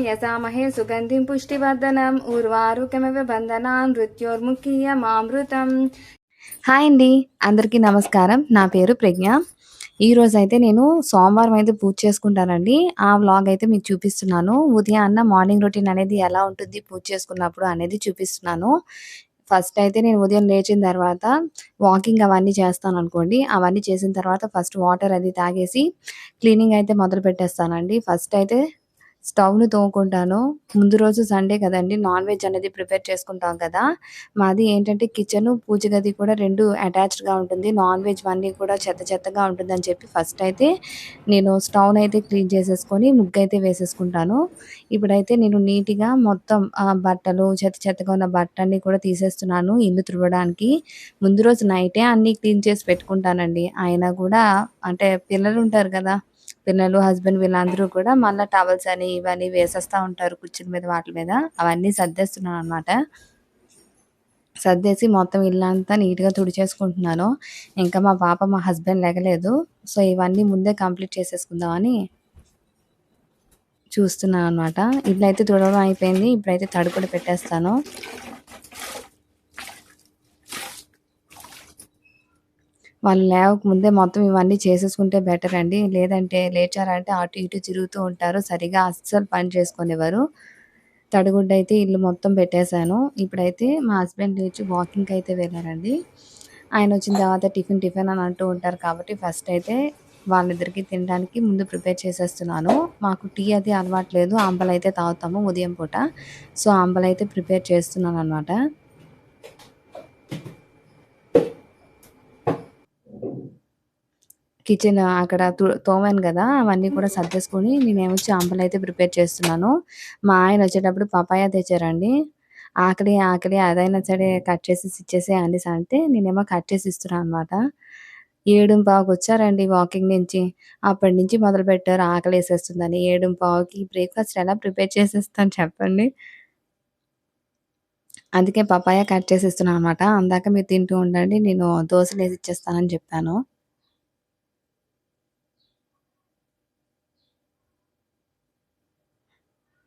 యసామహే సుగంధిం పుష్టివర్ధనం ఊర్వారుకమివ బంధనాన్ మృత్యోర్ముఖీయమామృతం. Hi అండి, అందరికీ నమస్కారం. నా పేరు ప్రజ్ఞ. ఈరోజు అయితే నేను సోమవారం అయితే పూజ చేసుకుంటానండి. ఆ వ్లాగ్ అయితే మీకు చూపిస్తున్నాను. ఉదయాన్న మార్నింగ్ రొటీన్ అనేది ఎలా ఉంటుంది పూజ చేసుకున్నప్పుడు అనేది చూపిస్తున్నాను. ఫస్ట్ అయితే నేను ఉదయం లేచిన తర్వాత వాకింగ్ అవన్నీ చేస్తాను అనుకోండి. అవన్నీ చేసిన తర్వాత ఫస్ట్ వాటర్ అది తాగేసి క్లీనింగ్ అయితే మొదలు పెట్టేస్తానండి. ఫస్ట్ అయితే స్టవ్‌ని తోముకుంటాను. ముందు రోజు సండే కదండీ! నాన్ వెజ్ అనేది ప్రిపేర్ చేసుకుంటాం కదా! మాది ఏంటంటే కిచెను, పూజ గది కూడా 2 అటాచ్డ్‌గా ఉంటుంది. నాన్ వెజ్ అన్నీ కూడా చెత్త చెత్తగా ఉంటుందని చెప్పి ఫస్ట్ అయితే నేను స్టవ్‌నయితే క్లీన్ చేసేసుకొని ముగ్గయితే వేసేసుకుంటాను. ఇప్పుడైతే నేను నీట్‌గా మొత్తం బట్టలు చెత్త చెత్తగా ఉన్న బట్టలన్నీ కూడా తీసేస్తున్నాను ఇల్లు తుడవడానికి. ముందు రోజు నైటే అన్నీ క్లీన్ చేసి పెట్టుకుంటానండి. అయినా కూడా అంటే పిల్లలుంటారు కదా! పిల్లలు, హస్బెండ్ వీళ్ళందరూ కూడా మళ్ళా టవల్స్ అని ఇవన్నీ వేసేస్తా ఉంటారు కుర్చీల మీద వాటి మీద. అవన్నీ సర్దేస్తున్నాననమాట. సర్దేసి మొత్తం ఇల్లంతా నీట్‌గా తుడిచేసుకుంటున్నాను. ఇంకా మా పాప, మా హస్బెండ్ లెగలేదు. సో, ఇవన్నీ ముందే కంప్లీట్ చేసేసుకుందామని చూస్తున్నాననమాట. ఇల్లయితే తుడవడం అయిపోయింది. ఇప్పుడైతే తడి కూడా పెట్టేస్తాను. వాళ్ళు లేవకముందే మొత్తం ఇవన్నీ చేసేసుకుంటే బెటర్ అండి. లేదంటే లేచారంటే అటు ఇటు తిరుగుతూ ఉంటారు. సరిగ్గా అస్సలు పని చేసుకోనివ్వరు. తడిగుడ్డయితే ఇల్లు మొత్తం పెట్టేశాను. ఇప్పుడైతే మా హస్బెండ్ లేచి వాకింగ్‌కయితే వెళ్లారండి. ఆయనొచ్చిన తర్వాత టిఫిన్ టిఫిన్ అని అంటూ ఉంటారు కాబట్టి ఫస్ట్ అయితే వాళ్ళిద్దరికీ తినడానికి ముందు ప్రిపేర్ చేసేస్తున్నాను. మాకు టీ అది అలవాటు లేదు. అంబలైతే తాగుతాము ఉదయం పూట. సో, అంబలైతే ప్రిపేర్ చేస్తున్నాననమాట. కిచెన్ అక్కడ తోమాను గదా! అవన్నీ కూడా సర్దేసుకొని నేనేమొచ్చి అంబలైతే ప్రిపేర్ చేస్తున్నాను. మా ఆయనొచ్చేటప్పుడు పపాయ తెచ్చారండి. ఆకలి, ఆకలి అదైనా సరే కట్ చేసేసి ఇచ్చేసేయి అనేసంటే నేనేమో కట్ చేసి ఇస్తున్నా అనమాట. 7:15కొచ్చారండి వాకింగ్ నుంచి. అప్పటి నుంచి మొదలుపెట్టారు ఆకలేసేస్తుందని. 7:15కి బ్రేక్‌ఫాస్ట్ ఎలా ప్రిపేర్ చేసేస్తాను చెప్పండి? అందుకే పపాయ కట్ చేసి ఇస్తున్నా అనమాట. అందాక మీరు తింటూ ఉండండి. నేను దోసలేసి ఇచ్చేస్తానని చెప్పాను.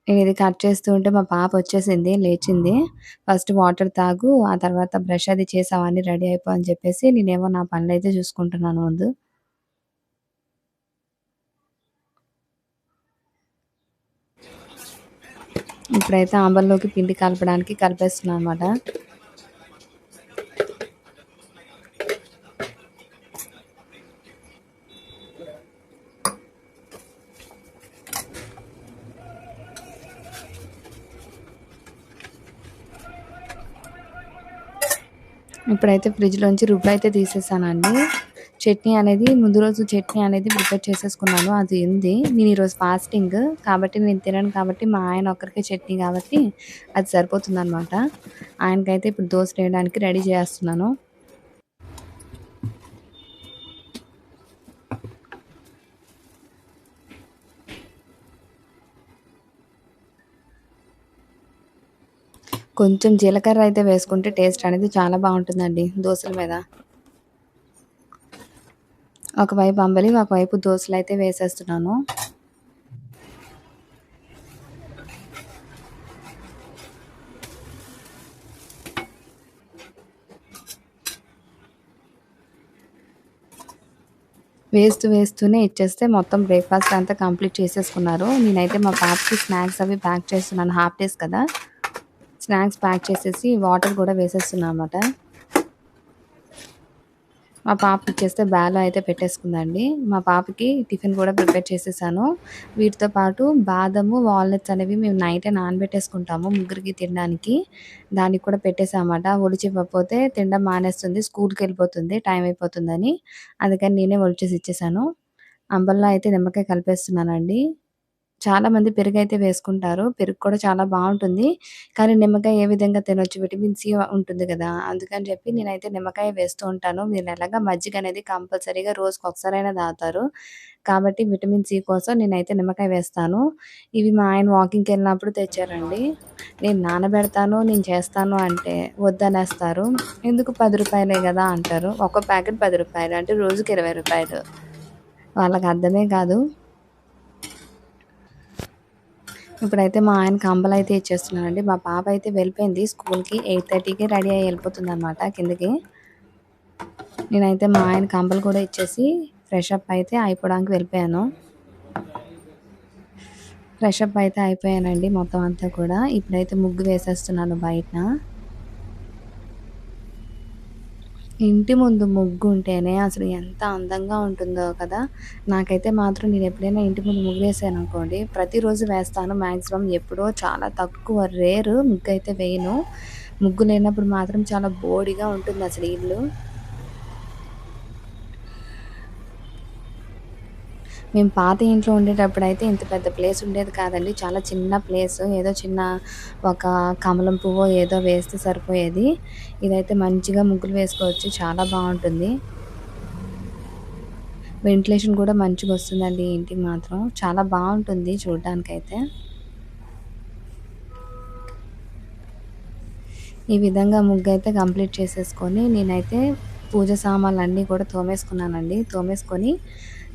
నేనిది కట్ చేస్తూ ఉంటే మా పాపొచ్చేసింది, లేచింది. ఫస్ట్ వాటర్ తాగు, ఆ తర్వాత బ్రష్ అది చేసి అవన్నీ రెడీ అయిపో అని చెప్పేసి, నేనేమో నా పనులైతే చూసుకుంటున్నాను ముందు. ఇప్పుడైతే ఆంబల్లోకి పిండి కలపడానికి కలిపేస్తున్నాననమాట. ఇప్పుడైతే ఫ్రిడ్జ్‌లోంచి రుబ్బయితే తీసేసానండి. చట్నీ అనేది ముందు రోజు చట్నీ అనేది ప్రిపేర్ చేసేసుకున్నాను. అది ఉంది. నేను ఈరోజు ఫాస్టింగ్ కాబట్టి నేను తినను కాబట్టి మా ఆయన ఒక్కరికే చట్నీ కాబట్టి అది సరిపోతుందనమాట. ఆయనకైతే ఇప్పుడు దోసలేయడానికి రెడీ చేస్తున్నాను. కొంచెం జీలకర్ర అయితే వేసుకుంటే టేస్ట్ అనేది చాలా బావుంటుందండి దోసల మీద. ఒకవైపు అంబలి, ఒకవైపు దోసలైతే వేసేస్తున్నాను. వేస్తూనే ఇచ్చేస్తే మొత్తం బ్రేక్‌ఫాస్ట్ అంతా కంప్లీట్ చేసేసుకున్నారు. నేనైతే మా పాపకి స్నాక్స్ అవి ప్యాక్ చేస్తున్నాను. హాఫ్ డేస్ కదా! స్నాక్స్ ప్యాక్ చేసేసి వాటర్ కూడా వేసేస్తున్నా అనమాట. మా పాపకిచ్చేస్తే బ్యాగ్‌లో అయితే పెట్టేసుకుందండి. మా పాపకి టిఫిన్ కూడా ప్రిపేర్ చేసేసాను. వీటితో పాటు బాదము, వాల్‌నట్స్ అనేవి మేము నైటే నానబెట్టేసుకుంటాము ముగ్గురికి తినడానికి. దానికి కూడా పెట్టేసామట. ఒలిచివ్వకపోతే తినడం మానేస్తుంది. స్కూల్‌కెళ్ళిపోతుంది టైం అయిపోతుందని. అందుకని నేనే ఒలిచేసి ఇచ్చేసాను. అంబల్లో అయితే నిమ్మకాయ కలిపేస్తున్నానండి. చాలామంది పెరుగైతే వేసుకుంటారు. పెరుగు కూడా చాలా బావుంటుంది. కానీ నిమ్మకాయ ఏ విధంగా తినొచ్చు విటమిన్ సి ఉంటుంది గదా! అందుకని చెప్పి నేనైతే నిమ్మకాయ వేస్తూ ఉంటాను. వీళ్ళెలాగా మజ్జిగ అనేది కంపల్సరీగా రోజుకొకసారైనా తాగుతారు. కాబట్టి విటమిన్ సి కోసం నేనైతే నిమ్మకాయ వేస్తాను. ఇవి మా ఆయన వాకింగ్‌కెళ్ళినప్పుడు తెచ్చారండి. నేను నానబెడతాను, నేను చేస్తాను అంటే వద్దనేస్తారు. ఎందుకు రూ. 10 గదా! అంటారు. ఒక్కో ప్యాకెట్ రూ. 10 అంటే రోజుకి రూ. 20. వాళ్ళకి అర్థమే కాదు. ఇప్పుడైతే మా ఆయనకి అంబలైతే ఇచ్చేస్తున్నానండి. మా పాప అయితే వెళ్ళిపోయింది స్కూల్‌కి. 8:30కి రెడీ అయ్యి వెళ్ళిపోతుందనమాట కిందకి. నేనైతే మా ఆయనకి అంబలు కూడా ఇచ్చేసి ఫ్రెష్ అప్ అయితే అయిపోవడానికి వెళ్ళిపోయాను. ఫ్రెష్ అప్ అయితే అయిపోయానండి మొత్తం అంతా కూడా. ఇప్పుడైతే ముగ్గు వేసేస్తున్నాను బయటన. ఇంటి ముందు ముగ్గు ఉంటేనే అసలు ఎంత అందంగా ఉంటుందో కదా! నాకైతే మాత్రం నేను ఎప్పుడైనా ఇంటి ముందు ముగ్గేసాననుకోండి, ప్రతిరోజు వేస్తాను మాక్సిమం. ఎప్పుడో చాలా తక్కువ రేర్ ముగ్గయితే వేయను. ముగ్గు లేనప్పుడు మాత్రం చాలా బోడిగా ఉంటుందసలు ఇల్లు. మేము పాత ఇంట్లో ఉండేటప్పుడైతే ఇంత పెద్ద ప్లేస్ ఉండేది కాదండి. చాలా చిన్న ప్లేసు. ఏదో చిన్న ఒక కమలం పువ్వో ఏదో వేస్తే సరిపోయేది. ఇదైతే మంచిగా ముగ్గులు వేసుకోవచ్చు. చాలా బావుంటుంది. వెంటిలేషన్ కూడా మంచిగొస్తుందండి ఈ ఇంటికి మాత్రం. చాలా బావుంటుంది చూడ్డానికైతే. ఈ విధంగా ముగ్గయితే కంప్లీట్ చేసేసుకొని నేనైతే పూజ సామాన్లన్నీ కూడా తోమేసుకున్నానండి. తోమేసుకొని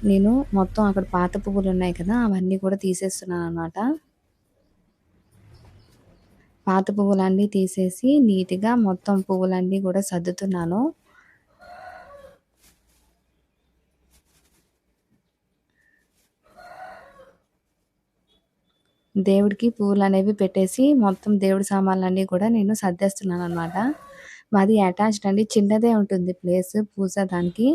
నేను మొత్తం అక్కడ పాత పువ్వులున్నాయి కదా! అవన్నీ కూడా తీసేస్తున్నాననమాట. పాత పువ్వులన్నీ తీసేసి నీట్‌గా మొత్తం పువ్వులన్నీ కూడా సర్దుతున్నాను. దేవుడికి పువ్వులనేవి పెట్టేసి మొత్తం దేవుడి సామాన్లన్నీ కూడా నేను సర్దేస్తున్నాననమాట. మాది అటాచ్డ్ అండి. చిన్నదే ఉంటుంది ప్లేసు పూజ దానికి.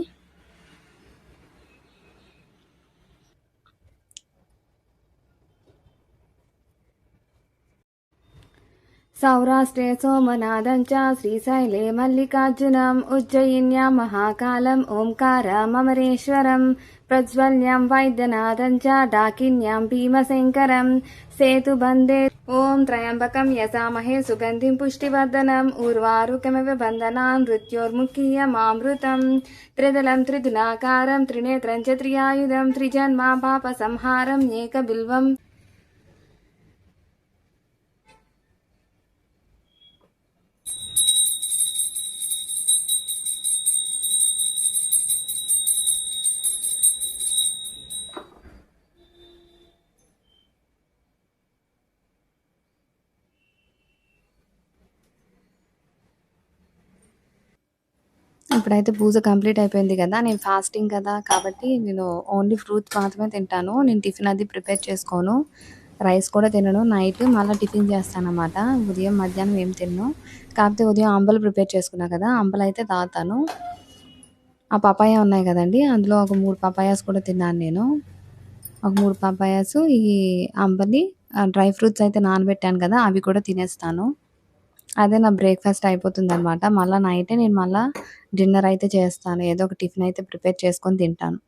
సౌరాష్ట్రే సోమనాథం చ శ్రీశైలే మల్లికార్జునం ఉజ్జయిన్యాం మహాకాలం ఓంకారమమరేశ్వరం ప్రజ్వల్యాం వైద్యనాథం చ డాకిన్యాం భీమశంకరం సేతుబందే ఓం త్రయంబకం యజామహే సుగంధిం పుష్టివర్ధనం ఉర్వారుకమివ బంధనాన్ మృత్యోర్ముఖీయమామృతం త్రిదలం త్రిదినాకారం త్రినేత్రం చ త్రియాయుధం త్రిజన్మా పాప సంహారం ఏకబిల్వం. ఇప్పుడైతే పూజ కంప్లీట్ అయిపోయింది కదా! నేను ఫాస్టింగ్ కదా! కాబట్టి నేను ఓన్లీ ఫ్రూట్స్ మాత్రమే తింటాను. నేను టిఫిన్ అది ప్రిపేర్ చేసుకోను. రైస్ కూడా తినను. నైట్ మళ్ళా టిఫిన్ చేస్తాననమాట. ఉదయం, మధ్యాహ్నం ఏం తినను. కాకపోతే ఉదయం అంబలి ప్రిపేర్ చేసుకున్నా కదా! అంబలైతే తాగుతాను. ఆ పపాయ ఉన్నాయి కదండీ! అందులో ఒక 3 పపాయాస్ కూడా తిన్నాను నేను. ఒక 3 పపాయాస్ ఈ అంబలి డ్రై ఫ్రూట్స్ అయితే నానబెట్టాను కదా! అవి కూడా తినేస్తాను. అదే నా బ్రేక్‌ఫాస్ట్ అయిపోతుందనమాట. మళ్ళా నైటే నేను మళ్ళా డిన్నర్ అయితే చేస్తాను. ఏదో ఒక టిఫిన్ అయితే ప్రిపేర్ చేసుకొని తింటాను.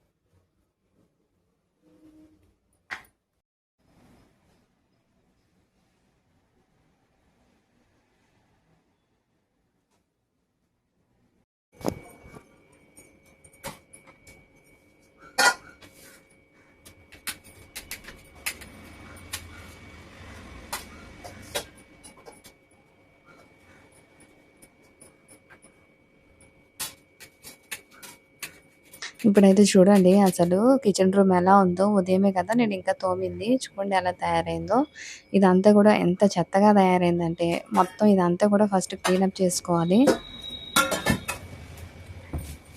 ఇప్పుడైతే చూడండి అసలు కిచెన్ రూమ్ ఎలా ఉందో ఉదయమే కదా నేను ఇంకా తోమింది. చూడండి ఎలా తయారైందో. ఇదంతా కూడా ఎంత చెత్తగా తయారైందంటే మొత్తం ఇదంతా కూడా ఫస్ట్ క్లీనప్ చేసుకోవాలి.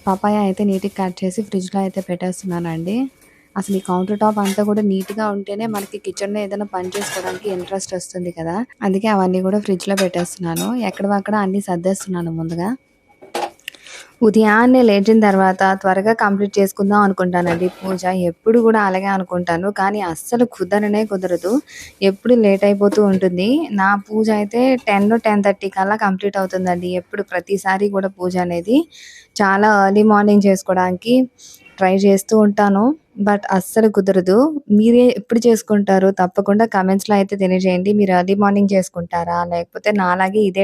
పపాయ అయితే నీట్‌గా కట్ చేసి ఫ్రిడ్జ్‌లో అయితే పెట్టేస్తున్నానండి. అసలు ఈ కౌంటర్ టాప్ అంతా కూడా నీట్‌గా ఉంటేనే మనకి కిచెన్‌లో ఏదైనా పని చేసుకోవడానికి ఇంట్రెస్ట్ వస్తుంది కదా! అందుకే అవన్నీ కూడా ఫ్రిడ్జ్‌లో పెట్టేస్తున్నాను. ఎక్కడివక్కడ అన్నీ సర్దేస్తున్నాను ముందుగా. ఉదయాన్నే లేచిన తర్వాత త్వరగా కంప్లీట్ చేసుకుందాం అనుకుంటానండి పూజ. ఎప్పుడు కూడా అలాగే అనుకుంటాను. కానీ అస్సలు కుదరనే కుదరదు. ఎప్పుడు లేట్ అయిపోతూ ఉంటుంది. నా పూజ అయితే 10, 10:30 కల్లా కంప్లీట్ అవుతుందండి. ఎప్పుడు ప్రతిసారి కూడా పూజ అనేది చాలా ఎర్లీ మార్నింగ్ చేసుకోవడానికి ట్రై చేస్తూ ఉంటాను. బట్ అస్సలు కుదరదు. మీరే ఎప్పుడు చేసుకుంటారు? తప్పకుండా కామెంట్స్‌లో అయితే తెలియజేయండి. మీరు ఎర్లీ మార్నింగ్ చేసుకుంటారా? లేకపోతే నాలాగే ఇదే